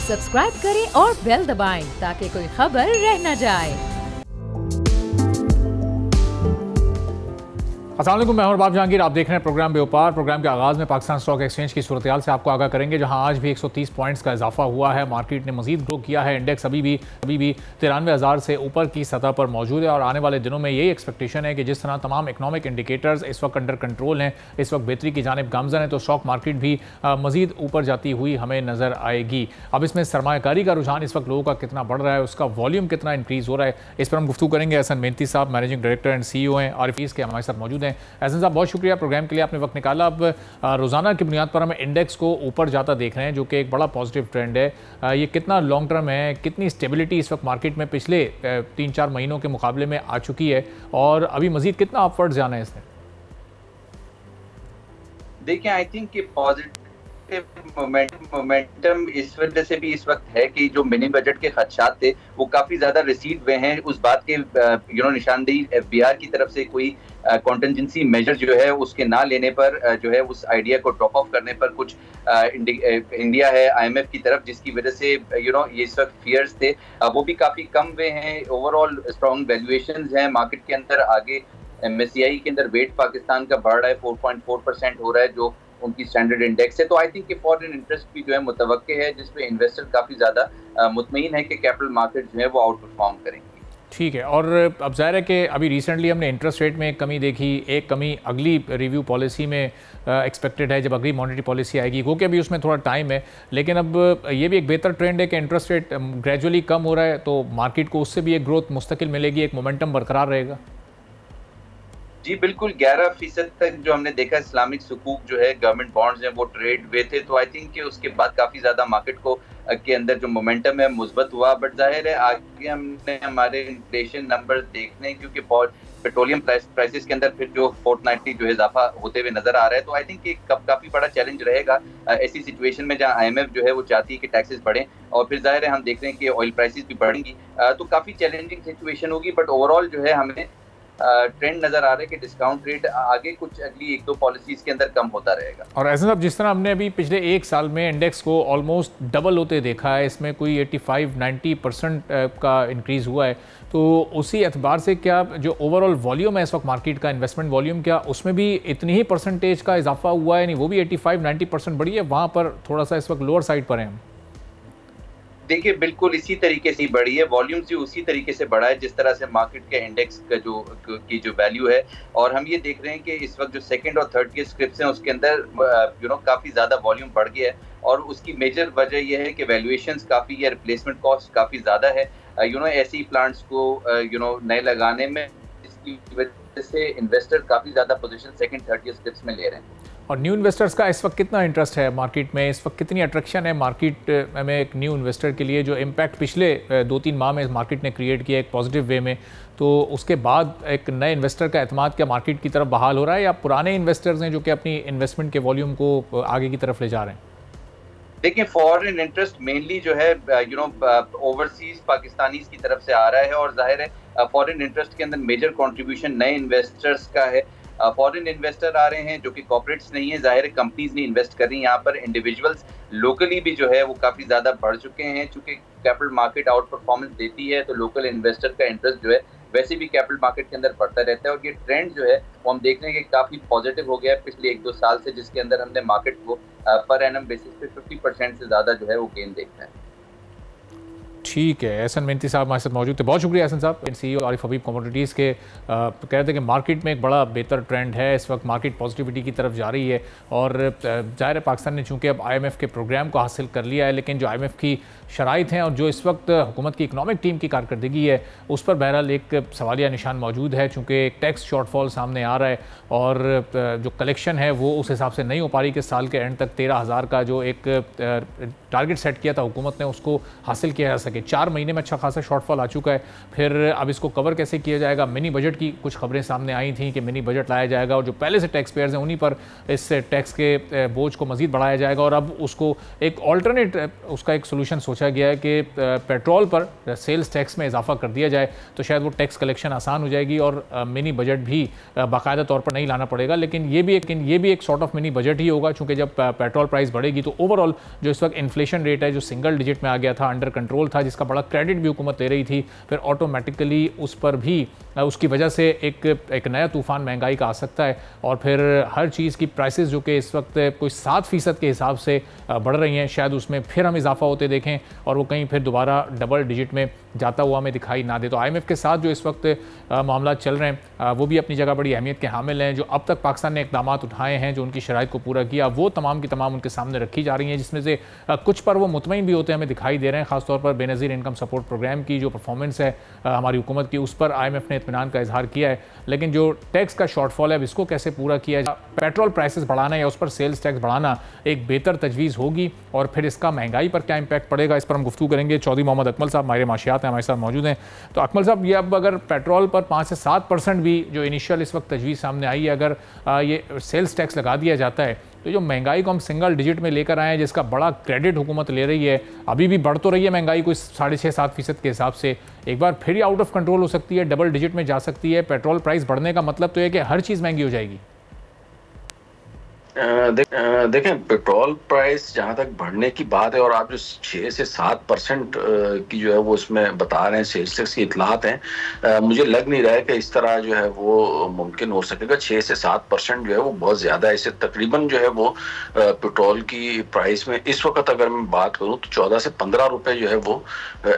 Subscribe करें और bell दबाएं ताकि कोई खबर रह न जाए। अस्सलाम वालेकुम, मैं हूं बाब जहांगीर। आप देख रहे हैं प्रोग्राम व्यापार। प्रोग्राम के आगाज़ में पाकिस्तान स्टॉक एक्सचेंज की सूरत-ए-हाल से आपको आगाह करेंगे, जहां आज भी 130 पॉइंट्स का इजाफा हुआ है। मार्केट ने मजीद ग्रो किया है। इंडेक्स अभी भी 93,000 से ऊपर की सतह पर मौजूद है और आने वाले दिनों में यही एक्सपेक्टेशन है कि जिस तरह तमाम इकनॉमिक इंडिकेटर्स इस वक्त अंडर कंट्रोल हैं, इस वक्त बेहतरी की जानिब गामज़न है, तो स्टॉक मार्केट भी मजीद ऊपर जाती हुई हमें नज़र आएगी। अब इसमें सरमायाकारी का रुझान इस वक्त लोगों का कितना बढ़ रहा है, उसका वॉल्यूम कितना इंक्रीज़ हो रहा है, इस पर हम गुफ्तगू करेंगे। एहसन मेहनती साहब मैनेजिंग डायरेक्टर एंड CEO हैं और फीस के हमारे साथ मौजूद हैं। एहसन साहब, बहुत शुक्रिया प्रोग्राम के लिए, आपने वक्त निकाला। अब रोज़ाना की बुनियाद पर हम इंडेक्स को ऊपर जाता देख रहे हैं, जो कि एक बड़ा पॉजिटिव ट्रेंड है। ये कितना लॉन्ग टर्म है, कितनी स्टेबिलिटी इस वक्त मार्केट में पिछले 3-4 महीनों के मुकाबले में आ चुकी है और अभी मजीद कितना अपवर्ड जाना है इसने? देखिए, आई थिंक कि पॉजिटिव मोमेंटम इस वजह से भी इस वक्त है कि जो मिनी बजट के खदशात थे वो काफी ज्यादा रिसीड हुए हैं। उस बात के निशानदेही FBR की तरफ से कोई कॉन्टेंजेंसी मेजर जो है उसके ना लेने पर जो है उस आइडिया को ड्रॉप ऑफ करने पर कुछ इंडिया है IMF की तरफ, जिसकी वजह से ये इस वक्त फियर्स थे वो भी काफी कम हुए हैं। ओवरऑल स्ट्रॉन्ग वैल्यूएशंस हैं मार्केट के अंदर। आगे MSCI के अंदर वेट पाकिस्तान का बढ़ रहा है, 4.4% हो रहा है जो उनकी स्टैंडर्ड इंडेक्स है। तो आई थिंक कि फॉरेन इंटरेस्ट भी जो है मुतवक्के है, जिसपे इन्वेस्टर काफी ज्यादा मुतमईन है कि कैपिटल मार्केट जो है वो आउट परफॉर्म करेंगे। ठीक है, और अब ज़ाहिर है कि अभी रिसेंटली हमने इंटरेस्ट रेट में एक कमी देखी, एक कमी अगली रिव्यू पॉलिसी में एक्सपेक्टेड है, जब अगली मॉनेटरी पॉलिसी आएगी, वो कि अभी उसमें थोड़ा टाइम है, लेकिन अब ये भी एक बेहतर ट्रेंड है कि इंटरेस्ट रेट ग्रेजुअली कम हो रहा है, तो मार्केट को उससे भी एक ग्रोथ मुस्तकिल मिलेगी, एक मोमेंटम बरकरार रहेगा। जी बिल्कुल, 11% तक जो हमने देखा इस्लामिक सुकूक जो है गवर्नमेंट बॉन्ड्स हैं वो ट्रेड हुए थे, तो आई थिंक कि उसके बाद काफी ज्यादा मार्केट को के अंदर जो मोमेंटम है मुस्बत हुआ। बट जाहिर है आगे हमने हमारे इन्फ्लेशन नंबर देखने, क्योंकि पेट्रोलियम प्राइसेस के अंदर फिर जो फोर्टनाइटली जो है इजाफा होते हुए नजर आ रहा है, तो आई थिंक कि काफी बड़ा चैलेंज रहेगा ऐसी सिचुएशन में जहां IMF जो है वो चाहती है कि टैक्सेस बढ़ें और फिर जाहिर है हम देख रहे हैं कि ऑयल प्राइसेस भी बढ़ेंगी, तो काफी चैलेंजिंग सिचुएशन होगी। बट ओवरऑल जो है हमें ट्रेंड नजर आ रहा है कि डिस्काउंट रेट आगे कुछ अगली 1-2 पॉलिसीज के अंदर कम होता रहेगा। और ऐसे साहब, जिस तरह हमने अभी पिछले एक साल में इंडेक्स को ऑलमोस्ट डबल होते देखा है, इसमें कोई 85-90% का इंक्रीज हुआ है, तो उसी एतबार से क्या जो ओवरऑल वॉल्यूम है इस वक्त मार्केट का, इन्वेस्टमेंट वॉल्यूम, क्या उसमें भी इतनी ही परसेंटेज का इजाफा हुआ है? नहीं, वो भी 85-90% बढ़ी है, वहाँ पर थोड़ा सा इस वक्त लोअर साइड पर है हम? देखिए, बिल्कुल इसी तरीके से बढ़ी है, वॉल्यूम भी उसी तरीके से बढ़ा है जिस तरह से मार्केट के इंडेक्स का जो वैल्यू है। और हम ये देख रहे हैं कि इस वक्त जो सेकंड और थर्ड के स्क्रिप्ट्स हैं उसके अंदर काफी ज्यादा वॉल्यूम बढ़ गया है और उसकी मेजर वजह यह है कि वैल्यूएशंस काफी है, रिप्लेसमेंट कॉस्ट काफी ज्यादा है ऐसी प्लांट्स को नए लगाने में, जिसकी वजह से इन्वेस्टर काफी ज्यादा पोजीशन सेकंड थर्ड के स्क्रिप्ट्स में ले रहे हैं। और न्यू इन्वेस्टर्स का इस वक्त कितना इंटरेस्ट है मार्केट में? इस वक्त कितनी अट्रैक्शन है मार्केट में एक न्यू इन्वेस्टर के लिए? जो इम्पैक्ट पिछले 2-3 माह में मार्केट ने क्रिएट किया एक पॉजिटिव वे में, तो उसके बाद एक नए इन्वेस्टर का एतमाद क्या मार्केट की तरफ बहाल हो रहा है, या पुराने इन्वेस्टर्स हैं जो कि अपनी इन्वेस्टमेंट के वॉल्यूम को आगे की तरफ ले जा रहे हैं? देखिए, फॉरेन इंटरेस्ट मेनली जो है ओवरसीज पाकिस्तानीज की तरफ से आ रहा है और जाहिर है फॉरेन इंटरेस्ट के अंदर मेजर कंट्रीब्यूशन नए इन्वेस्टर्स का है। फॉरेन इन्वेस्टर आ रहे हैं जो कि कॉर्पोरेट्स नहीं है, जाहिर है कंपनीज नहीं इन्वेस्ट कर रही हैं। यहाँ पर इंडिविजुअल्स लोकली भी जो है वो काफ़ी ज़्यादा बढ़ चुके हैं। चूँकि कैपिटल मार्केट आउट परफॉर्मेंस देती है तो लोकल इन्वेस्टर का इंटरेस्ट जो है वैसे भी कैपिटल मार्केट के अंदर बढ़ता रहता है और ये ट्रेंड जो है वो हम देख रहे हैं कि काफ़ी पॉजिटिव हो गया है पिछले 1-2 साल से, जिसके अंदर हमने मार्केट को पर एनम बेसिस पे 50% से ज़्यादा जो है वो गेन देखना है। ठीक है, एहसन मेहनती साहब हमारे साथ मौजूद थे, बहुत शुक्रिया एहसन साहब। CEO आरिफ हबीब कमोडिटीज़ के कह रहे थे कि मार्केट में एक बड़ा बेहतर ट्रेंड है, इस वक्त मार्केट पॉजिटिविटी की तरफ जा रही है और ज़ाहिर है पाकिस्तान ने चूँकि अब IMF के प्रोग्राम को हासिल कर लिया है, लेकिन जो IMF की शराइत हैं और जो इस वक्त हुकूमत की इकनॉमिक टीम की कारकर्दगी है उस पर बहरहाल एक सवालिया निशान मौजूद है, चूँकि एक टैक्स शॉर्टफॉल सामने आ रहा है और जो कलेक्शन है वो उस हिसाब से नहीं हो पा रही कि साल के एंड तक 13,000 का जो एक टारगेट सेट किया था हुकूमत ने उसको हासिल किया जा सके। 4 महीने में अच्छा खासा शॉर्टफॉल आ चुका है, फिर अब इसको कवर कैसे किया जाएगा। मिनी बजट की कुछ खबरें सामने आई थी कि मिनी बजट लाया जाएगा और जो पहले से टैक्स पेयर्स हैं उन्हीं पर इस टैक्स के बोझ को मजीद बढ़ाया जाएगा, और अब उसको एक ऑल्टरनेट उसका एक सोल्यूशन सोचा गया है कि पेट्रोल पर सेल्स टैक्स में इजाफा कर दिया जाए, तो शायद वो टैक्स कलेक्शन आसान हो जाएगी और मिनी बजट भी बाकायदा तौर पर नहीं लाना पड़ेगा। लेकिन ये भी एक सॉर्ट ऑफ मिनी बजट ही होगा, चूंकि जब पेट्रोल प्राइस बढ़ेगी तो ओवरऑल जो इस वक्त इन्फ्लेशन रेट है जो सिंगल डिजिट में आ गया था, अंडर कंट्रोल था, जिसका बड़ा क्रेडिट भी हुकूमत ले रही थी, फिर ऑटोमेटिकली उस पर भी उसकी वजह से एक नया तूफान महंगाई का आ सकता है, और फिर हर चीज़ की प्राइसेस जो कि इस वक्त कोई 7% के हिसाब से बढ़ रही हैं, शायद उसमें फिर हम इजाफा होते देखें और वो कहीं फिर दोबारा डबल डिजिट में जाता हुआ हमें दिखाई ना दे। तो IMF के साथ जो इस वक्त मामला चल रहे हैं वो भी अपनी जगह बड़ी अहमियत के हामिल हैं। जो अब तक पाकिस्तान ने इक़दाम उठाए हैं, जो उनकी शराइत को पूरा किया, वो तमाम की तमाम उनके सामने रखी जा रही हैं, जिसमें से कुछ पर वो मुतमईन भी होते हमें दिखाई दे रहे हैं। खासतौर पर बेनज़ीर इनकम सपोर्ट प्रोग्राम की जो परफॉर्मेंस है हमारी हुकूमत की, उस पर IMF ने इत्मीनान का इजहार किया है। लेकिन जो टैक्स का शॉर्टफॉल है अब इसको कैसे पूरा किया जाए, पेट्रोल प्राइसेस बढ़ाना या उस पर सेल्स टैक्स बढ़ाना एक बेहतर तजवीज़ होगी, और फिर इसका महंगाई पर क्या इंपैक्ट पड़ेगा, इस पर हम गुफ्तगू करेंगे। चौधरी मोहम्मद अकमल साहब माहिर माशियात हैं हमारे साथ मौजूद हैं। तो अकमल साहब, ये अब अगर पेट्रोल पर 5 से 7% भी जो इनिशियल इस वक्त तजवीज़ सामने आई है, अगर ये सेल्स टैक्स लगा दिया जाता है, तो जो महंगाई को हम सिंगल डिजिट में लेकर आए हैं, जिसका बड़ा क्रेडिट हुकूमत ले रही है, अभी भी बढ़ तो रही है महंगाई कोई 6.5-7% के हिसाब से, एक बार फिर ही आउट ऑफ कंट्रोल हो सकती है, डबल डिजिट में जा सकती है। पेट्रोल प्राइस बढ़ने का मतलब तो है कि हर चीज़ महंगी हो जाएगी। देखें, पेट्रोल प्राइस जहां तक बढ़ने की बात है, और आप जो 6 से 7% की जो है वो इसमें बता रहे हैं सेल्स टैक्स की इतलात हैं, मुझे लग नहीं रहा है कि इस तरह जो है वो मुमकिन हो सकेगा। 6 से 7% जो है वो बहुत ज़्यादा है। इससे तकरीबन जो है वो पेट्रोल की प्राइस में इस वक्त अगर मैं बात करूँ तो 14 से 15 रुपए जो है वो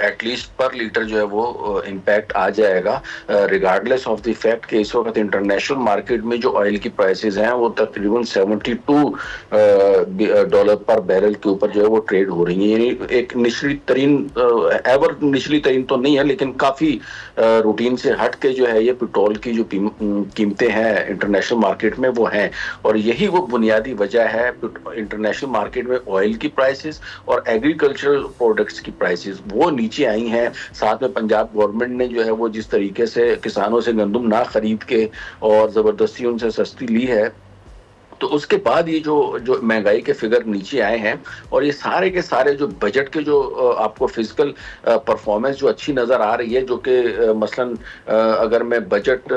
एटलीस्ट पर लीटर जो है वो इम्पैक्ट आ जाएगा, रिगार्डलेस ऑफ द फैक्ट कि इस वक्त इंटरनेशनल मार्केट में जो ऑयल की प्राइसेस हैं वो तकरीबन $72 पर बैरल के ऊपर जो है वो ट्रेड हो रही है। यानी एक निचली तरीन, एवर निचली तरीन तो नहीं है, लेकिन काफी रूटीन से हट के जो है ये पेट्रोल की जो कीमतें हैं इंटरनेशनल मार्केट में वो हैं, और यही वो बुनियादी वजह है इंटरनेशनल मार्केट में ऑयल की प्राइसेस और एग्रीकल्चरल प्रोडक्ट्स की प्राइसेस वो नीचे आई हैं। साथ में पंजाब गवर्नमेंट ने जो है वो जिस तरीके से किसानों से गंदम ना खरीद के और जबरदस्ती उनसे सस्ती ली है, तो उसके बाद ये जो महंगाई के फिगर नीचे आए हैं, और ये सारे के सारे जो बजट के जो आपको फिजिकल परफॉर्मेंस जो अच्छी नज़र आ रही है, जो कि मसलन अगर मैं बजट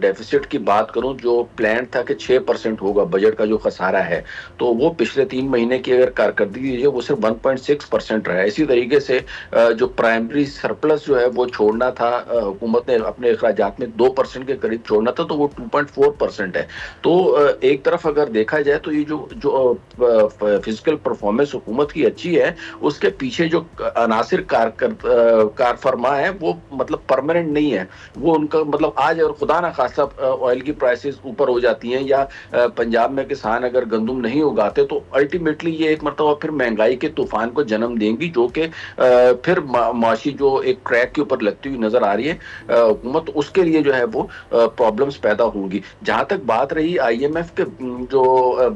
डेफिसिट की बात करूं, जो प्लान था कि 6% होगा बजट का जो खसारा है, तो वो पिछले 3 महीने की अगर कारकर्दगी है वो सिर्फ 1.6% रहा है। इसी तरीके से जो प्राइमरी सरप्लस जो है वो छोड़ना था, हुकूमत ने अपने अखराजात में 2% के करीब छोड़ना था, तो वो 2.4% है। तो एक तरफ अगर देखा जाए तो ये जो फिजिकल परफॉर्मेंस हुकूमत की अच्छी है, उसके पीछे जो अनासिर कार फरमा है वो मतलब परमानेंट नहीं है। वो उनका मतलब आज और खुदा ना खासा ऑयल की प्राइसेस ऊपर हो जाती हैं, या पंजाब में किसान अगर गंदम नहीं उगाते तो अल्टीमेटली ये एक मरतबा फिर महंगाई के तूफान को जन्म देंगी, जो कि फिर माशी जो एक ट्रैक के ऊपर लगती हुई नजर आ रही है हुकूमत, उसके लिए जो है वो प्रॉब्लम्स पैदा होंगी। जहां तक बात रही IMF के जो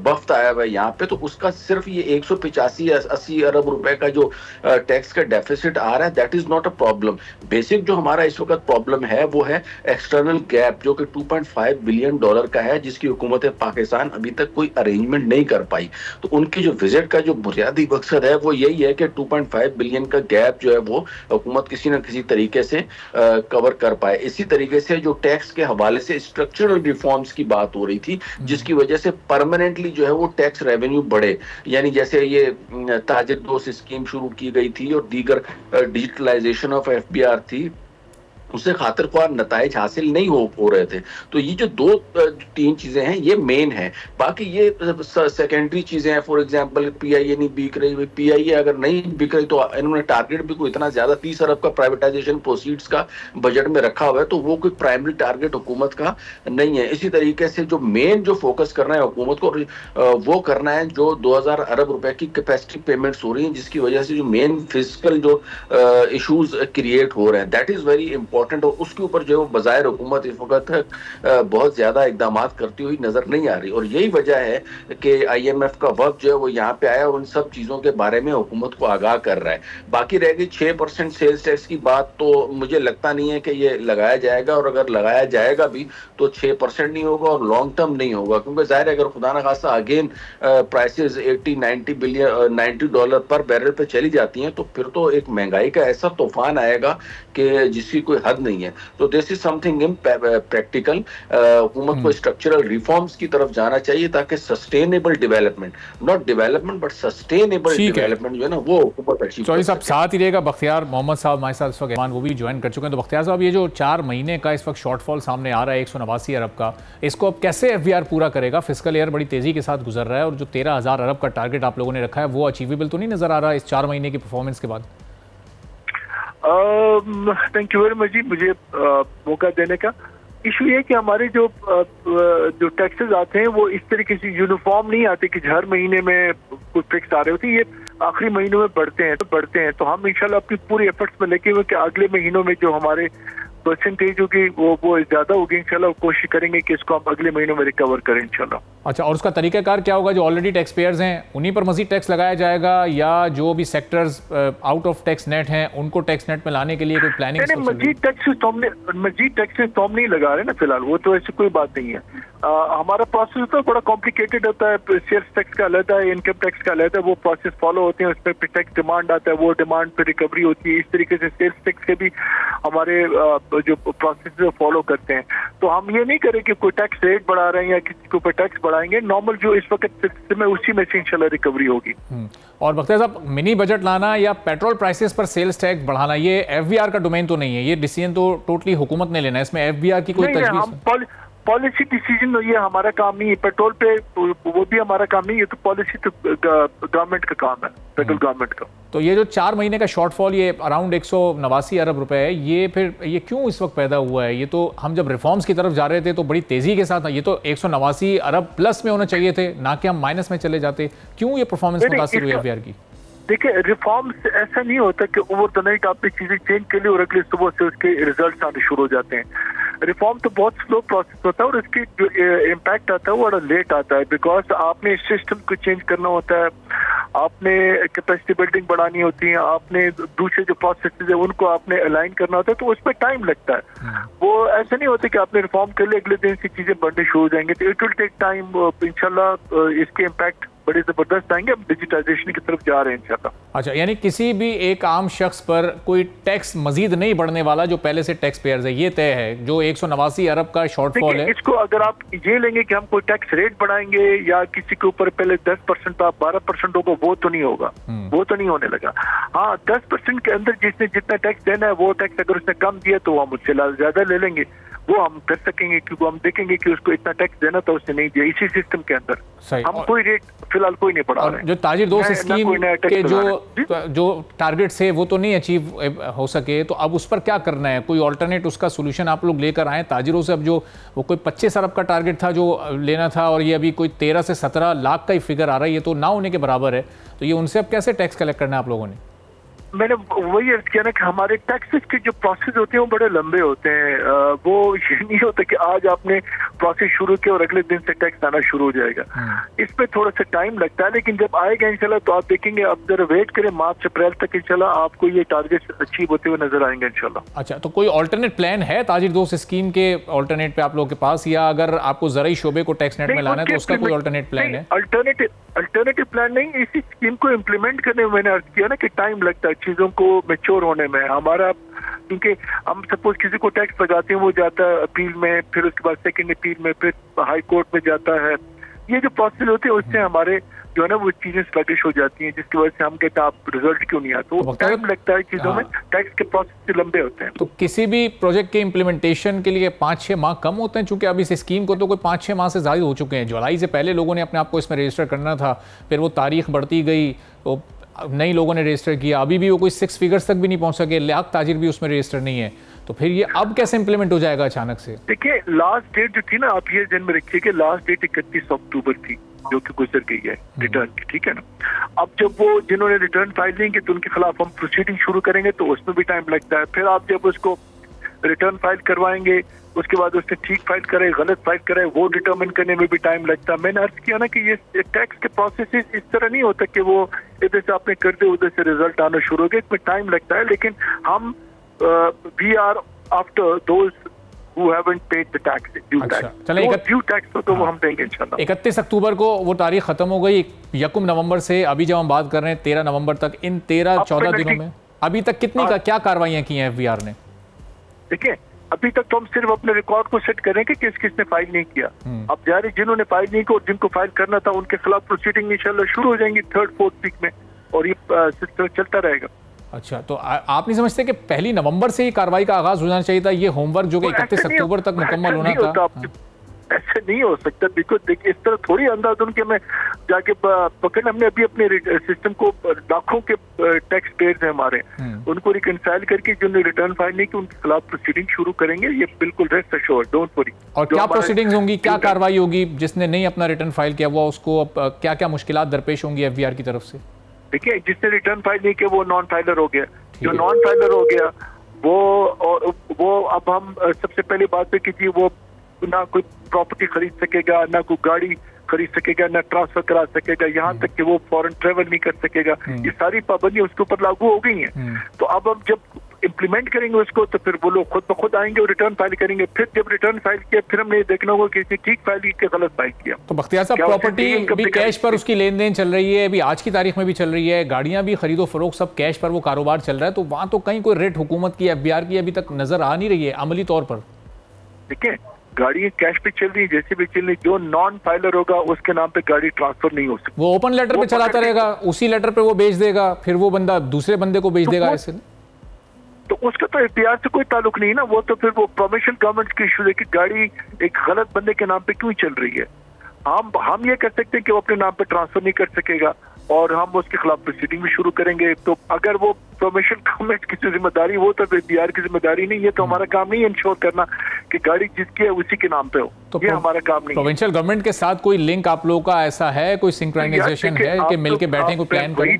वफ्द आया हुआ है यहाँ पे, तो उसका सिर्फ ये 185-80 अरब रुपए का जो टैक्स का डेफिसिट आ रहा है, that is not a problem. Basic जो हमारा इस वक्त प्रॉब्लम है वो है एक्सटर्नल गैप, जो कि $2.5 बिलियन का है, जिसकी हुकूमत पाकिस्तान अभी तक कोई अरेंजमेंट नहीं कर पाई। तो उनकी जो विजिट का जो बुनियादी मकसद है वो यही है कि 2.5 बिलियन का गैप जो है वो हुकूमत किसी न किसी तरीके से कवर कर पाए। इसी तरीके से जो टैक्स के हवाले से स्ट्रक्चरल रिफॉर्म्स की बात हो रही थी, जिसकी वजह से परमानेंटली जो है वो टैक्स रेवेन्यू बढ़े, यानी जैसे ये ताजिर दोस्त स्कीम शुरू की गई थी और दीगर डिजिटलाइजेशन ऑफ FBR थी, उससे खातिर ख्वाह नताइज हासिल नहीं हो रहे थे। तो ये जो 2-3 चीजें हैं ये मेन है, बाकी ये सेकेंडरी चीजें हैं। फॉर एग्जांपल PIA नहीं बिक रही, PIA अगर नहीं बिक रही तो इन्होंने टारगेट भी कोई इतना ज्यादा 30 अरब का प्राइवेटाइजेशन प्रोसीड्स का बजट में रखा हुआ है, तो वो कोई प्राइमरी टारगेट हुकूमत का नहीं है। इसी तरीके से जो मेन जो फोकस करना है हुकूमत को वो करना है जो 2000 अरब रुपए की कैपेसिटी पेमेंट्स हो रही है, जिसकी वजह से जो मेन फिजिकल जो इशूज क्रिएट हो रहे हैं, that is very important important हो, उसके ऊपर जो है बज़ाहिर हुकूमत इस वक्त बहुत ज्यादा इकदाम करती हुई नजर नहीं आ रही। और यही वजह है कि IMF का वक्त जो है वो यहाँ पे आया और उन सब चीजों के बारे में हुकूमत को आगाह कर रहा है। बाकी रह गई 6% सेल्स टैक्स की बात, तो मुझे लगता नहीं है कि ये लगाया जाएगा, और अगर लगाया जाएगा भी तो 6% नहीं होगा और लॉन्ग टर्म नहीं होगा, क्योंकि जाहिर है अगर खुदा न खास्ता अगेन प्राइसेस $90 पर बैरल पे चली जाती हैं तो फिर तो एक महंगाई का ऐसा तूफान आएगा कि जिसकी कोई हद नहीं है। तो दिस इज समथिंग प्रैक्टिकल। हुकूमत को स्ट्रक्चरल रिफॉर्म्स की तरफ जाना चाहिए ताकि sustainable development, not development but sustainable development जो है ना वो हुकूमत अचीव कर साहब साथ ही रहेगा। बख्तियार मोहम्मद साहब हमारे साथ इस वक्त वो भी ज्वाइन कर चुके हैं। तो बख्तियार साहब, ये जो 4 महीने का इस वक्त शॉर्टफॉल सामने आ रहा है 189 अरब का, इसको अब कैसे FBR पूरा करेगा? फिस्कल ईयर बड़ी तेजी के साथ गुजर रहा है और जो 13,000 अरब का टारगेट आप लोगों ने रखा है वो अचीवेबल तो नहीं नजर आ रहा इस 4 महीने की परफॉर्मेंस के बाद? थैंक यू वेरी मच जी, मुझे मौका देने का। इशू ये कि हमारे जो टैक्सेस आते हैं वो इस तरीके से यूनिफॉर्म नहीं आते कि हर महीने में कुछ फिक्स आ रहे होते हैं, ये आखिरी महीनों में बढ़ते हैं। तो हम इंशाल्लाह अपनी पूरी एफर्ट्स में लेके हुए कि अगले महीनों में जो हमारे परसेंटेज होगी वो ज्यादा होगी इंशाल्लाह। कोशिश करेंगे कि इसको हम अगले महीनों में रिकवर करें इंशाल्लाह। अच्छा, और उसका तरीकाकार क्या होगा? जो ऑलरेडी टैक्स पेयर्स हैं उन्हीं पर मजीद टैक्स लगाया जाएगा या जो भी sectors out of tax net हैं उनको टैक्स नेट में लाने के लिए कोई प्लानिंग? मजीद टैक्सेस तो हम नहीं लगा रहे ना फिलहाल, वो तो ऐसी कोई बात नहीं है। हमारा प्रोसेस तो बड़ा कॉम्प्लिकेटेड होता है, सेल्स टैक्स का अलग है, इनकम टैक्स का अलग है, वो प्रोसेस फॉलो होते हैं, उसमें टैक्स डिमांड आता है, वो डिमांड पे रिकवरी होती है। इस तरीके से सेल्स टैक्स के भी हमारे जो प्रोसेस फॉलो करते हैं। तो हम ये नहीं करें कि कोई टैक्स रेट बढ़ा रहे हैं या किसी के ऊपर टैक्स बढ़ाएंगे, नॉर्मल जो इस वक्त सिस्टम है उसी में से इंशाल्लाह रिकवरी होगी। और बख्तियार साहब, मिनी बजट लाना या पेट्रोल प्राइसेस पर सेल्स टैक्स बढ़ाना ये FBR का डोमेन तो नहीं है, ये डिसीजन तो टोटली हुकूमत ने लेना है, इसमें FBR की कोई तजवीज़? पॉलिसी डिसीजन ये हमारा काम नहीं है, पेट्रोल पे वो भी हमारा काम नहीं है, तो पॉलिसी तो गवर्नमेंट का काम है, फेडरल गवर्नमेंट का। तो ये जो 4 महीने का शॉर्टफॉल ये अराउंड 189 अरब रुपए है, ये क्यों इस वक्त पैदा हुआ है? ये तो हम जब रिफॉर्म्स की तरफ जा रहे थे तो बड़ी तेजी के साथ, ये तो 189 अरब प्लस में होना चाहिए थे, ना कि हम माइनस में चले जाते। क्यों ये परफॉर्मेंस मुतासिर हुई FBR की? देखिए, रिफॉर्म्स ऐसा नहीं होता कि ओवर द नाइट आपने चीजें चेंज कर ली और अगले सुबह से उसके रिजल्ट आने शुरू हो जाते हैं। रिफॉर्म तो बहुत स्लो प्रोसेस होता है और इसकी जो इम्पैक्ट आता है वो बड़ा लेट आता है, बिकॉज आपने सिस्टम को चेंज करना होता है, आपने कैपेसिटी बिल्डिंग बढ़ानी होती है, आपने दूसरे जो प्रोसेसेस है उनको आपने अलाइन करना होता है, तो उसमें टाइम लगता है। वो ऐसा नहीं होता कि आपने रिफॉर्म कर लिया अगले दिन से चीजें बढ़ने शुरू हो जाएंगे, तो इट विल टेक टाइम। इंशाल्लाह इसके इम्पैक्ट बड़े जबरदस्त आएंगे, हम डिजिटाइजेशन की तरफ जा रहे हैं इंशाल्लाह। अच्छा, यानी किसी भी एक आम शख्स पर कोई टैक्स मजीद नहीं बढ़ने वाला जो पहले से टैक्स पेयर्स है, ये तय है जो 189 अरब का शॉर्टफॉल है। इसको अगर आप ये लेंगे कि हम कोई टैक्स रेट बढ़ाएंगे या किसी के ऊपर पहले 10% आप 12% होगा, वो तो नहीं होगा, वो तो नहीं होने लगा। हाँ, 10% के अंदर जिसने जितना टैक्स देना है वो टैक्स अगर उसने कम दिया तो हम उससे ज्यादा ले लेंगे, वो हम कर सकेंगे, क्योंकि हम देखेंगे कि उसको इतना टैक्स देना था उसने नहीं दिया। इसी सिस्टम के अंदर हम कोई रेट फिलहाल कोई नहीं बढ़ा रहे। जो ताजिर दोस्त स्कीम के जो टारगेट्स है वो तो नहीं अचीव हो सके, तो अब उस पर क्या करना है? कोई ऑल्टरनेट उसका सोल्यूशन आप लोग लेकर आए ताजिरों से? अब जो वो कोई 25 अरब का टारगेट था जो लेना था और ये अभी कोई 13 से 17 लाख का ही फिगर आ रहा है, ये तो ना होने के बराबर है। तो ये उनसे अब कैसे टैक्स कलेक्ट करना है आप लोगों ने? मैंने वही अर्ज किया ना कि हमारे टैक्सेस के जो प्रोसेस होते हैं वो बड़े लंबे होते हैं। वो ये नहीं होता कि आज आपने प्रोसेस शुरू किया और अगले दिन से टैक्स आना शुरू हो जाएगा। इसमें थोड़ा सा टाइम लगता है, लेकिन जब आएगा इंशाल्लाह तो आप देखेंगे, अब जरा वेट करें मार्च अप्रैल तक, इंशाल्लाह आपको ये टारगेट अचीव होते हुए नजर आएंगे इंशाल्लाह। अच्छा, तो कोई ऑल्टरनेट प्लान है ताजिर दोस्त स्कीम के ऑल्टरनेट पे आप लोगों के पास, या अगर आपको ज़राई शोबे को टैक्स नेट में लाना है तो उसका कोई ऑल्टरनेट प्लान है? अल्टरनेटिव प्लान नहीं, इसी स्कीम को इम्प्लीमेंट करने में मैंने अर्ज किया ना कि टाइम लगता है चीजों को मैच्योर होने में हमारा, क्योंकि हम सपोज किसी को टैक्स लगाते हैं, वो जाता है अपील में, फिर उसके बाद सेकंड अपील में, फिर हाई कोर्ट में जाता है। ये जो प्रोसेस होते हैं उससे हमारे जो है ना वो चीजें स्लगिश हो जाती हैं, जिसकी वजह से हम कहते हैं आप रिजल्ट क्यों नहीं आते। तो टाइम लगता है चीजों में, टैक्स के प्रोसेस लंबे होते हैं। तो किसी भी प्रोजेक्ट के इम्प्लीमेंटेशन के लिए 5-6 माह कम होते हैं, चूंकि अब इस स्कीम को तो कोई 5-6 माह से ज़्यादा हो चुके हैं। जुलाई से पहले लोगों ने अपने आप को इसमें रजिस्टर करना था, फिर वो तारीख बढ़ती गई, तो नई लोगों ने रजिस्टर किया, अभी भी वो कोई 6 फिगर्स तक भी नहीं पहुंच सके, लाख ताजिर भी उसमें रजिस्टर नहीं है। तो फिर ये अब कैसे इंप्लीमेंट हो जाएगा अचानक से? देखिए, लास्ट डेट जो थी ना, आप ये ध्यान में रखिए कि लास्ट डेट 31 अक्टूबर थी जो कि गुजर गई है रिटर्न की, ठीक है ना। अब जब वो जिन्होंने रिटर्न फाइल देंगे तो उनके खिलाफ हम प्रोसीडिंग शुरू करेंगे, तो उसमें भी टाइम लगता है। फिर आप जब उसको रिटर्न फाइल करवाएंगे, उसके बाद उसने ठीक फाइल कराए गलत फाइल कराए, वो डिटरमिन करने में भी टाइम लगता है। मैंने अर्ज किया ना कि ये टैक्स के प्रोसेस इस तरह नहीं होता कि वो इधर से आपने कर दिया उधर से रिजल्ट आना शुरू हो गया, इसमें टाइम लगता है। लेकिन हम we are after those who haven't paid the tax, due tax. चलें, ड्यू टैक्स तो वो हम देंगे इंशाल्लाह। 31 अक्टूबर को वो तारीख खत्म हो गई। 1 नवंबर से अभी जब हम बात कर रहे हैं 13 नवंबर तक, इन 13-14 दिनों में अभी तक कितनी क्या कार्रवाइयां की हैं एफबीआर ने? देखिए, अभी तक तो हम सिर्फ अपने रिकॉर्ड को सेट करें कि किसने फाइल नहीं किया। अब जारी जिन्होंने फाइल नहीं किया और जिनको फाइल करना था उनके खिलाफ प्रोसीडिंग इंशाल्लाह शुरू हो जाएंगी 3rd-4th वीक में, और ये सिस्टम चलता रहेगा। अच्छा, तो आप नहीं समझते कि 1 नवंबर से ही कार्रवाई का आगाज हो जाना चाहिए था? ये होमवर्क जो कि 31 अक्टूबर तक मुकम्मल होना था, ऐसे नहीं हो सकता। बिकॉज देखिए, इस तरह थोड़ी अंधाधुन के मैं जाके पकड़, हमने अभी अपने सिस्टम को लाखों के टैक्स पेयर्स हैं हमारे, उनको रिकंसाइल करके जिन्होंने रिटर्न फाइल नहीं की उनके खिलाफ प्रोसीडिंग शुरू करेंगे। ये बिल्कुल रेस्ट एश्योर्ड, डोंट वरी। और क्या प्रोसीडिंग्स होंगी, क्या कार्रवाई होगी? जिसने नहीं अपना रिटर्न फाइल किया हुआ उसको क्या क्या मुश्किलात दरपेश होंगी एफबीआर की तरफ से? देखिए, जिसने रिटर्न फाइल नहीं किया वो नॉन फाइलर हो गया। जो नॉन फाइलर हो गया वो अब हम सबसे पहली बात पे कीजिए, वो ना कोई प्रॉपर्टी खरीद सकेगा, ना कोई गाड़ी खरीद सकेगा, ना ट्रांसफर करा सकेगा, यहाँ तक कि वो फॉरेन ट्रेवल नहीं कर सकेगा। ये सारी पाबंदियां उसके ऊपर लागू हो गई हैं। तो अब हम जब इम्प्लीमेंट करेंगे उसको तो फिर वो लोग खुद ब खुद आएंगे और रिटर्न फाइल करेंगे। फिर जब रिटर्न फाइल किया फिर हमने ये देखना होगा कि इसने ठीक फाइल की गलत फाइल किया। तो बख्तियार साहब, प्रॉपर्टी भी कैश पर उसकी लेन देन चल रही है, अभी आज की तारीख में भी चल रही है, गाड़ियां भी खरीदो फरोख्त सब कैश पर वो कारोबार चल रहा है, तो वहां तो कहीं कोई रेट हुकूमत की एफबीआर की अभी तक नजर आ नहीं रही है अमली तौर पर। देखिए, गाड़ियां कैश पे चल रही है, जैसे भी चल रही, जो नॉन फाइलर होगा उसके नाम पे गाड़ी ट्रांसफर नहीं हो सकती। वो ओपन लेटर पे चलाता रहेगा, उसी लेटर पे वो बेच देगा, फिर वो बंदा दूसरे बंदे को बेच देगा ऐसे। तो उसका तो एफबीआर से कोई ताल्लुक नहीं है ना, वो तो फिर वो प्रोविंशियल गवर्नमेंट की इशू है कि गाड़ी एक गलत बंदे के नाम पे क्यों चल रही है। हम ये कर सकते हैं कि वो अपने नाम पे ट्रांसफर नहीं कर सकेगा और हम उसके खिलाफ प्रोसीडिंग भी शुरू करेंगे। तो अगर वो प्रोविंशियल गवर्नमेंट की जिम्मेदारी वो तो एफबीआर की जिम्मेदारी नहीं है, तो हमारा काम नहीं है इंश्योर करना कि गाड़ी जिसकी है उसी के नाम पे हो। तो ये हमारा काम नहीं है। प्रोविंशियल गवर्नमेंट के साथ कोई लिंक आप लोगों का ऐसा है, कोई सिंक्रोनाइजेशन है कि मिलके बैठने को प्लान करें?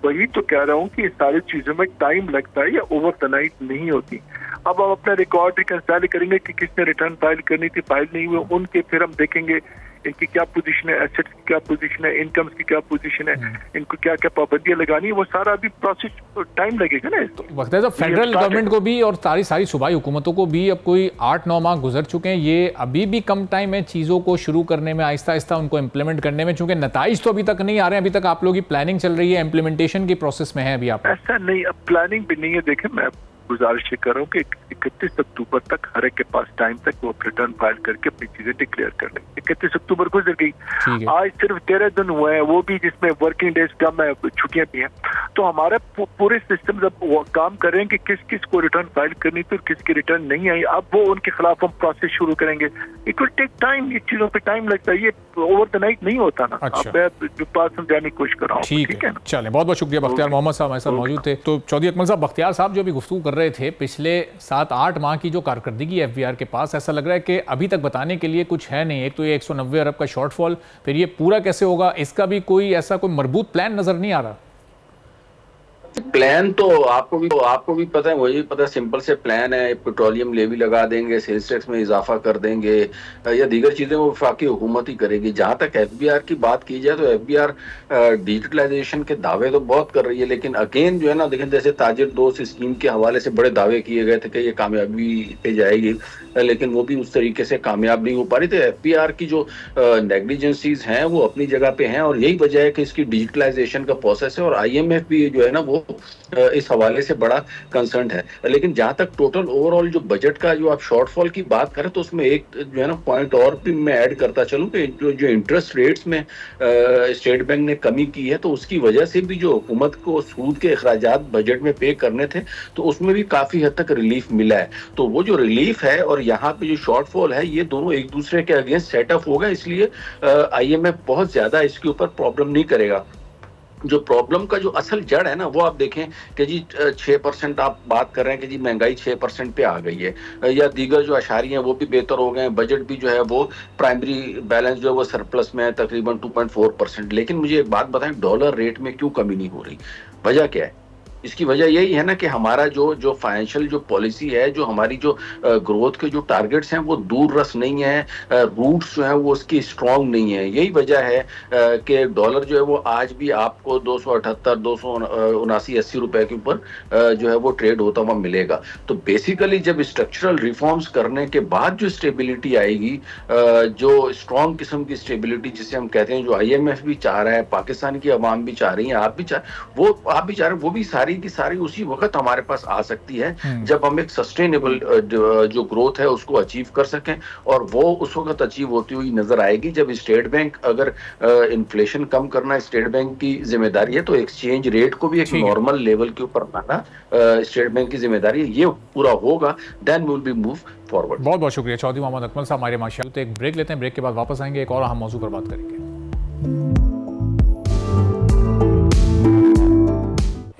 वही तो कह रहा हूँ कि सारी चीजों में टाइम लगता है, या ओवर द नाइट नहीं होती। अब हम अपना रिकॉर्ड रिकंसाइल करेंगे कि किसने रिटर्न फाइल करनी थी, फाइल नहीं हुई, उनके फिर हम देखेंगे इनकी क्या पोजीशन है, एसेट्स की क्या पोजीशन है, इनकम्स की क्या पोजीशन है, इनको क्या क्या पाबंदियां लगानी है, वो सारा अभी प्रोसेस टाइम लगेगा ना। वक्त है तो फेडरल गवर्नमेंट को भी और सारी सूबाई हुकूमतों को भी अब कोई 8-9 माह गुजर चुके हैं, ये अभी भी कम टाइम है चीज़ों को शुरू करने में, आहिस्ता आहिस्ता उनको इम्प्लीमेंट करने में, चूंकि नताइज तो अभी तक नहीं आ रहे हैं, अभी तक आप लोगों की प्लानिंग चल रही है, इम्प्लीमेंटेशन की प्रोसेस में है अभी आप? ऐसा नहीं, अब प्लानिंग भी नहीं है। देखें, मैं गुजारिश कर रहा हूँ कि 31 अक्टूबर तक हर एक के पास टाइम तक वो रिटर्न फाइल करके अपनी चीजें डिक्लेयर कर लें। 31 अक्टूबर गुजर गई, आज सिर्फ 13 दिन हुए हैं, वो भी जिसमें वर्किंग डेज कम है, छुट्टियां भी हैं। तो हमारे पूरे सिस्टम जब काम कर रहे हैं कि किस किस को रिटर्न फाइल करनी थी और किसकी रिटर्न नहीं आई, अब वो उनके खिलाफ हम प्रोसेस शुरू करेंगे। इट विल टेक टाइम, ये चीजों पे टाइम लगता है, ये ओवर द नाइट नहीं होता ना। अच्छा। मैं बात समझाने की कोशिश कर रहा हूँ। ठीक है, चलें, बहुत बहुत शुक्रिया। बख्तियार मोहम्मद साहब हमारे साथ मौजूद थे। तो चौधरी अकमल साहब, बख्तियार साहब जो अभी गुफ्तगू कर रहे थे, पिछले 7-8 माह की जो कारकर्दगी एफबीआर के पास, ऐसा लग रहा है कि अभी तक बताने के लिए कुछ है नहीं। एक तो ये 190 अरब का शॉर्टफॉल, फिर ये पूरा कैसे होगा, इसका भी कोई ऐसा कोई मरबूत प्लान नजर नहीं आ रहा। प्लान तो आपको भी पता है, वही पता है, सिंपल से प्लान है। पेट्रोलियम लेवी लगा देंगे, सेल्स टैक्स में इजाफा कर देंगे, या दीगर चीजें वो वफाकी हुकूमत ही करेगी। जहां तक एफबीआर की बात की जाए तो एफबीआर डिजिटलाइजेशन के दावे तो बहुत कर रही है, लेकिन अगेन जो है ना, देखें जैसे ताजिर दोस्त स्कीम के हवाले से बड़े दावे किए गए थे कि ये कामयाबी पे जाएगी, लेकिन वो भी उस तरीके से कामयाब नहीं हो पा रही। तो एफबीआर की जो नेग्लिजेंसीज हैं वो अपनी जगह पे हैं, और यही वजह है कि इसकी डिजिटलाइजेशन का प्रोसेस है, और IMF भी जो है ना वो इस हवाले से बड़ा कंसर्न है। लेकिन जहां तक टोटल ओवरऑल जो बजट का जो आप शॉर्टफॉल की बात करें, तो उसमें एक जो है ना पॉइंट और भी मैं ऐड करता चलूं कि जो इंटरेस्ट रेट्स में स्टेट बैंक ने कमी की है, तो उसकी वजह से भी जो हुकूमत को सूद के अखराजात बजट में पे करने थे, तो उसमें भी काफी हद तक रिलीफ मिला है। तो वो जो रिलीफ है और यहाँ पे जो शॉर्टफॉल है, ये दोनों एक दूसरे के अगेंस्ट सेटअप होगा, इसलिए IMF बहुत ज्यादा इसके ऊपर प्रॉब्लम नहीं करेगा। जो प्रॉब्लम का जो असल जड़ है ना, वो आप देखें कि जी 6% आप बात कर रहे हैं कि जी महंगाई 6% पे आ गई है, या दीगर जो अशारी हैं वो भी बेहतर हो गए हैं, बजट भी जो है वो प्राइमरी बैलेंस जो है वो सरप्लस में है तकरीबन 2.4%। लेकिन मुझे एक बात बताएं, डॉलर रेट में क्यों कमी नहीं हो रही, वजह क्या है? इसकी वजह यही है ना कि हमारा जो फाइनेंशियल जो पॉलिसी है, जो हमारी जो ग्रोथ के जो टारगेट्स हैं वो दूर रस नहीं है, रूट्स जो है वो उसकी स्ट्रांग नहीं है। यही वजह है कि डॉलर जो है वो आज भी आपको 278, 279, 80 रुपए के ऊपर जो है वो ट्रेड होता हुआ मिलेगा। तो बेसिकली जब स्ट्रक्चरल रिफॉर्म्स करने के बाद जो स्टेबिलिटी आएगी, जो स्ट्रांग किस्म की स्टेबिलिटी जिसे हम कहते हैं, जो IMF भी चाह रहा है, पाकिस्तान की अवाम भी चाह रही है, आप भी चाह रहे हैं, वो भी सारी की सारी उसी वक्त हमारे पास आ सकती है जब हम एक सस्टेनेबल जो ग्रोथ है उसको अचीव कर सकें। और वो उस वक्त अचीव होती हुई नजर आएगी जब स्टेट बैंक, अगर इन्फ्लेशन कम करना स्टेट बैंक की जिम्मेदारी है तो एक्सचेंज रेट को भी एक नॉर्मल लेवल के ऊपर लाना स्टेट बैंक की जिम्मेदारी है। ये पूरा होगा, then we will be move forward. बहुत बहुत शुक्रिया चौधरी मोहम्मद अकमल साहब हमारे माशाल्लाह। तो एक ब्रेक लेते हैं, ब्रेक के बाद वापस आएंगे, एक और अहम मौजू पर बात करेंगे।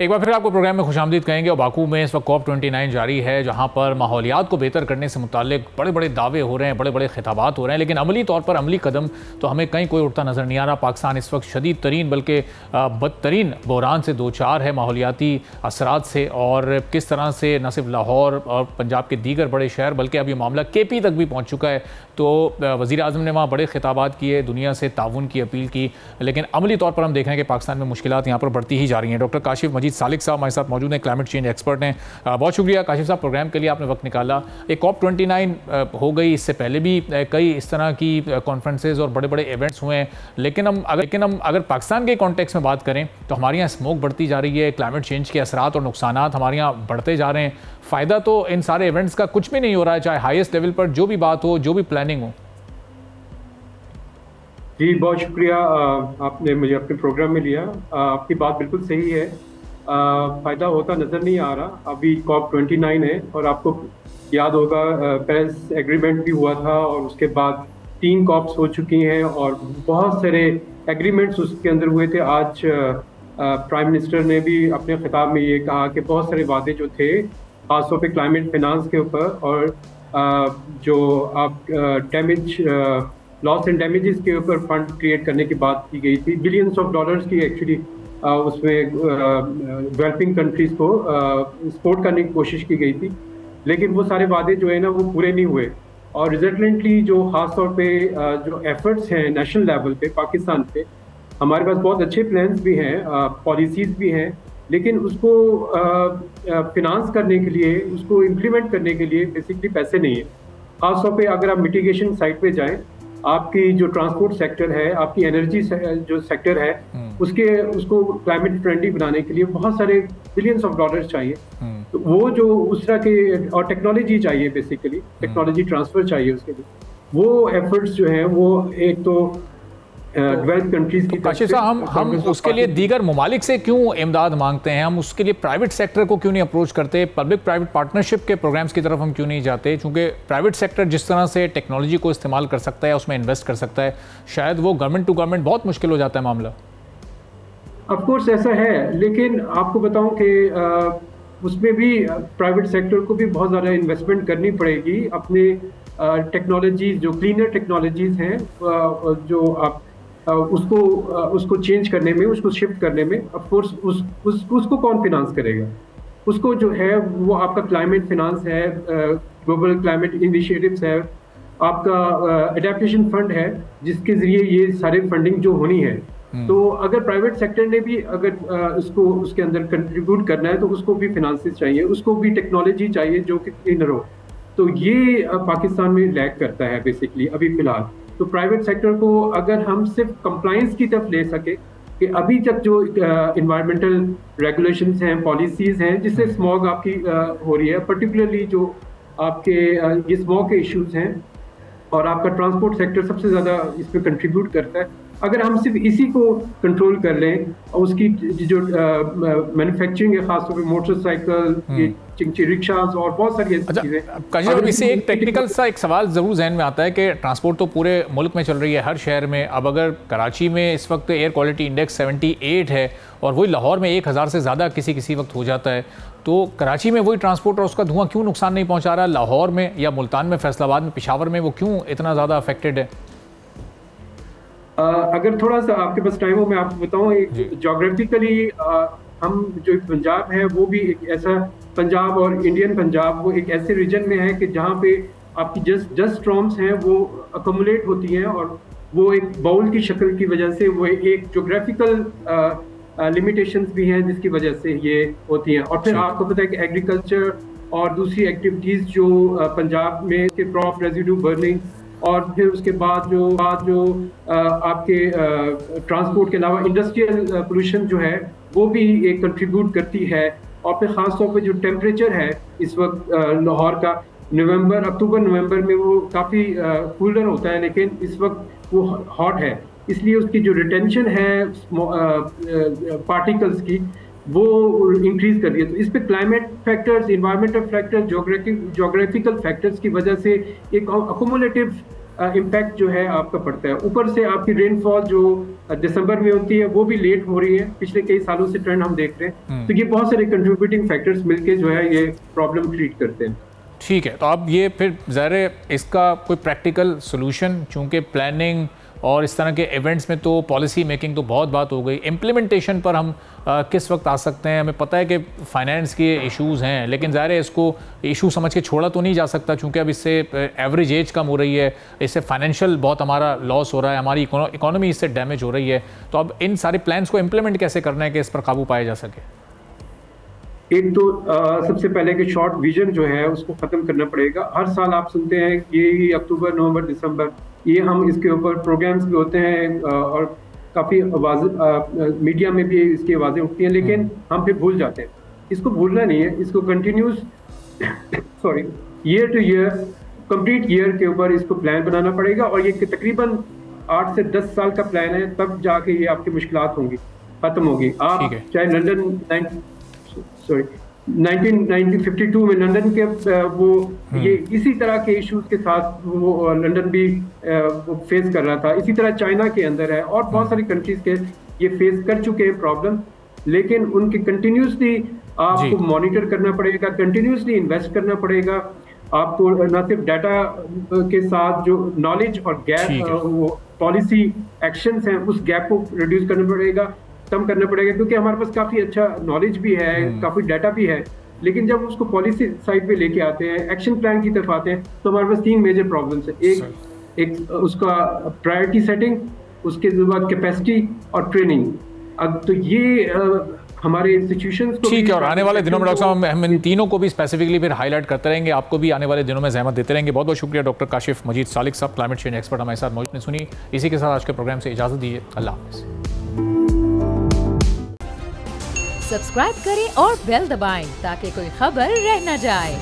एक बार फिर आपको प्रोग्राम में खुशामदीद कहेंगे। और बाकू में इस वक्त COP29 जारी है, जहां पर माहौलियात को बेहतर करने से मुताल्लिक बड़े बड़े दावे हो रहे हैं, बड़े बड़े खिताबात हो रहे हैं, लेकिन अमली तौर पर अमली कदम तो हमें कहीं कोई उठता नज़र नहीं आ रहा। पाकिस्तान इस वक्त शदीद तरीन बल्कि बदतरीन बहरान से दो चार है माहौलियाती असरात से, और किस तरह से न सिर्फ लाहौर और पंजाब के दीगर बड़े शहर बल्कि अब ये मामला KP तक भी पहुँच चुका है। तो वज़ीर आज़म ने वहाँ बड़े खिताबात किए, दुनिया से ताउन की अपील की, लेकिन अमली तौर पर हम देख रहे हैं कि पाकिस्तान में मुश्किलात यहाँ पर बढ़ती ही जा रही हैं। डॉक्टर काशिफ मजीद सालिक साहब हमारे साथ मौजूद हैं, क्लाइमेट चेंज एक्सपर्ट हैं। बहुत शुक्रिया काशिफ साहब, प्रोग्राम के लिए आपने वक्त निकाला। एक COP29 हो गई, इससे पहले भी कई इस तरह की कॉन्फ्रेंसेज और बड़े बड़े इवेंट्स हुए हैं, लेकिन हम अगर पाकिस्तान के कॉन्टेक्स्ट में बात करें तो हमारे यहाँ स्मोक बढ़ती जा रही है, क्लाइमेट चेंज के असरात और नुकसानात हमारे यहाँ बढ़ते जा रहे हैं। फ़ायदा तो इन सारे इवेंट्स का कुछ भी नहीं हो रहा है, चाहे हाईएस्ट लेवल पर जो भी बात हो, जो भी प्लानिंग हो। जी बहुत शुक्रिया, आपने मुझे अपने प्रोग्राम में लिया। आपकी बात बिल्कुल सही है, फ़ायदा होता नज़र नहीं आ रहा। अभी COP29 है और आपको याद होगा पेरिस एग्रीमेंट भी हुआ था और उसके बाद 3 COPs हो चुकी हैं और बहुत सारे एग्रीमेंट्स उसके अंदर हुए थे। आज प्राइम मिनिस्टर ने भी अपने खिताब में ये कहा कि बहुत सारे वादे जो थे खासतौर पे क्लाइमेट फाइनेंस के ऊपर और जो आप डैमेज लॉस एंड डैमेजेस के ऊपर फंड क्रिएट करने की बात की गई थी। बिलियंस ऑफ डॉलर्स की एक्चुअली उसमें डेवलपिंग कंट्रीज़ को सपोर्ट करने की कोशिश की गई थी, लेकिन वो सारे वादे जो है ना वो पूरे नहीं हुए। और रिजल्टेंटली जो ख़ास तौर पे जो एफर्ट्स हैं नेशनल लेवल पे पाकिस्तान पे, हमारे पास बहुत अच्छे प्लान्स भी हैं, पॉलिसीज़ भी हैं, लेकिन उसको फिनांस करने के लिए, उसको इम्प्लीमेंट करने के लिए बेसिकली पैसे नहीं है। ख़ास तौर पे अगर आप मिटिगेशन साइड पे जाएं, आपकी जो ट्रांसपोर्ट सेक्टर है, आपकी एनर्जी जो सेक्टर है, उसको क्लाइमेट फ्रेंडली बनाने के लिए बहुत सारे बिलियंस ऑफ डॉलर्स चाहिए। तो वो जो उस तरह के और टेक्नोलॉजी चाहिए, बेसिकली टेक्नोलॉजी ट्रांसफर चाहिए उसके लिए। वो एफर्ट्स जो हैं वो एक तो डेवलप्ड कंट्रीज की काशिफ साहब, हम उसके लिए दीगर ममालिक से क्यों इमदाद मांगते हैं? हम उसके लिए प्राइवेट सेक्टर को क्यों नहीं अप्रोच करते? पब्लिक प्राइवेट पार्टनरशिप के प्रोग्राम्स की तरफ हम क्यों नहीं जाते? क्योंकि प्राइवेट सेक्टर जिस तरह से टेक्नोलॉजी को इस्तेमाल कर सकता है, उसमें इन्वेस्ट कर सकता है, शायद वो गवर्नमेंट टू गवर्नमेंट बहुत मुश्किल हो जाता है मामला। ऑफ कोर्स ऐसा है, लेकिन आपको बताऊं कि उसमें भी प्राइवेट सेक्टर को भी बहुत ज़्यादा इन्वेस्टमेंट करनी पड़ेगी अपने टेक्नोलॉजीज, जो क्लीनर टेक्नोलॉजीज हैं, जो आप उसको चेंज करने में, उसको शिफ्ट करने में। ऑफ कोर्स उसको कौन फिनांस करेगा? उसको जो है वो आपका क्लाइमेट फिनांस है, ग्लोबल क्लाइमेट इनिशिएटिव्स है, आपका एडेप्टेशन फंड है, जिसके जरिए ये सारे फंडिंग जो होनी है। तो अगर प्राइवेट सेक्टर ने भी अगर इसको उसके अंदर कंट्रीब्यूट करना है तो उसको भी फिनांसेस चाहिए, उसको भी टेक्नोलॉजी चाहिए जो कि क्लीनर हो। तो ये पाकिस्तान में लैग करता है बेसिकली अभी फिलहाल। तो प्राइवेट सेक्टर को अगर हम सिर्फ कंप्लायंस की तरफ ले सके कि अभी तक जो इन्वायरमेंटल रेगुलेशंस हैं, पॉलिसीज़ हैं, जिससे स्मॉग आपकी हो रही है, पर्टिकुलरली जो आपके ये स्मॉग के इश्यूज हैं, और आपका ट्रांसपोर्ट सेक्टर सबसे ज़्यादा इस पर कंट्रीब्यूट करता है। अगर हम सिर्फ इसी को कंट्रोल कर लें और उसकी जो मैन्युफैक्चरिंग है, खासतौर पे मोटरसाइकिल, रिक्शास और बहुत सारी ऐसी चीज़ें। इससे एक टेक्निकल सा एक सवाल ज़रूर जहन में आता है कि ट्रांसपोर्ट तो पूरे मुल्क में चल रही है, हर शहर में। अब अगर कराची में इस वक्त एयर क्वालिटी इंडेक्स 78 है और वही लाहौर में 1000 से ज़्यादा किसी वक्त हो जाता है, तो कराची में वही ट्रांसपोर्ट और उसका धुआं क्यों नुकसान नहीं पहुँचा रहा? लाहौर में या मुल्तान में, फैसलाबाद में, पेशावर में वो क्यों इतना ज़्यादा अफेक्टेड है? अगर थोड़ा सा आपके पास टाइम हो मैं आपको बताऊं, एक जोग्राफिकली हम जो पंजाब है वो भी एक ऐसा पंजाब और इंडियन पंजाब वो एक ऐसे रीजन में है कि जहाँ पे आपकी जस्ट स्टॉर्म्स हैं वो अकोमुलेट होती हैं और वो एक बाउल की शक्ल की वजह से वो एक ज्योग्राफिकल लिमिटेशंस भी हैं जिसकी वजह से ये होती हैं। और फिर आपको पता है कि एग्रीकल्चर और दूसरी एक्टिविटीज़ जो पंजाब में के क्रॉप रेजिड्यू बर्निंग और फिर उसके बाद जो आपके ट्रांसपोर्ट के अलावा इंडस्ट्रियल पोल्यूशन जो है वो भी एक कंट्रीब्यूट करती है। और फिर ख़ास तौर पे जो टेम्परेचर है इस वक्त लाहौर का अक्टूबर नवंबर में वो काफ़ी कूलर होता है, लेकिन इस वक्त वो हॉट है, इसलिए उसकी जो रिटेंशन है पार्टिकल्स की वो इंक्रीज कर रही है। तो इस पे climate factors, environmental factors, geographical factors की वजह से एक अकोमुलेटिव इम्पैक्ट जो है आपका पड़ता है। ऊपर से आपकी रेनफॉल जो दिसंबर में होती है वो भी लेट हो रही है, पिछले कई सालों से ट्रेंड हम देख रहे हैं। तो ये बहुत सारे कंट्रीब्यूटिंग फैक्टर्स मिलके जो है ये प्रॉब्लम क्रिएट करते हैं। ठीक है, तो अब ये फिर ज़ाहिर इसका कोई प्रैक्टिकल सोल्यूशन, चूँकि प्लानिंग और इस तरह के इवेंट्स में तो पॉलिसी मेकिंग तो बहुत बात हो गई, इम्प्लीमेंटेशन पर हम किस वक्त आ सकते हैं? हमें पता है कि फाइनेंस के इश्यूज़ हैं, लेकिन ज़ाहिर है इसको इशू समझ के छोड़ा तो नहीं जा सकता, चूँकि अब इससे एवरेज एज कम हो रही है, इससे फाइनेंशियल बहुत हमारा लॉस हो रहा है, हमारी इकोनॉमी इससे डैमेज हो रही है। तो अब इन सारे प्लान्स को इम्प्लीमेंट कैसे करना है कि इस पर काबू पाया जा सके? एक तो सबसे पहले कि शॉर्ट विजन जो है उसको ख़त्म करना पड़ेगा। हर साल आप सुनते हैं ये अक्टूबर, नवंबर, दिसंबर ये हम इसके ऊपर प्रोग्राम्स भी होते हैं और काफ़ी आवाज़ मीडिया में भी इसकी आवाज़ें उठती हैं, लेकिन हम फिर भूल जाते हैं। इसको भूलना नहीं है, इसको continuous year two year, complete year के ऊपर इसको प्लान बनाना पड़ेगा। और ये तकरीबन 8 से 10 साल का प्लान है, तब जाके ये आपकी मुश्किलात होंगी, ख़त्म होगी। आप चाहे लंदन 1952 में लंदन के वो ये इसी तरह के इश्यूज के साथ वो लंदन भी वो फेस कर रहा था, इसी तरह चाइना के अंदर है और बहुत सारी कंट्रीज के ये फेस कर चुके हैं प्रॉब्लम, लेकिन उनके कंटिन्यूसली आपको मॉनिटर करना पड़ेगा, कंटिन्यूसली इन्वेस्ट करना पड़ेगा। आपको न सिर्फ डाटा के साथ जो नॉलेज और गैप वो पॉलिसी एक्शंस हैं उस गैप को रिड्यूस करना पड़ेगा, कम करना पड़ेगा, क्योंकि हमारे पास काफ़ी अच्छा नॉलेज भी है, काफ़ी डाटा भी है, लेकिन जब उसको पॉलिसी साइड पे लेके आते हैं, एक्शन प्लान की तरफ आते हैं, तो हमारे पास 3 मेजर प्रॉब्लम्स हैं। एक उसका प्रायोरिटी सेटिंग, उसके बाद कैपेसिटी और ट्रेनिंग। अब तो ये हमारे इंस्टीट्यूशंस को ठीक है, और आने वाले दिनों में डॉक्टर साहब हम इन तीनों को भी स्पेसिफिकली फिर हाईलाइट करते रहेंगे, आपको भी आने वाले दिनों में ज़हमत देते रहेंगे। बहुत बहुत शुक्रिया डॉक्टर काशिफ मजीद सालिक साहब, क्लाइमेट चेंज एक्सपर्ट हमारे साथ मौजूद ने सुनी। इसी के साथ आज के प्रोग्राम से इजाज़त दीजिए, अल्लाह हाफ़िज़। सब्सक्राइब करें और बेल दबाएं ताकि कोई खबर रह न जाए।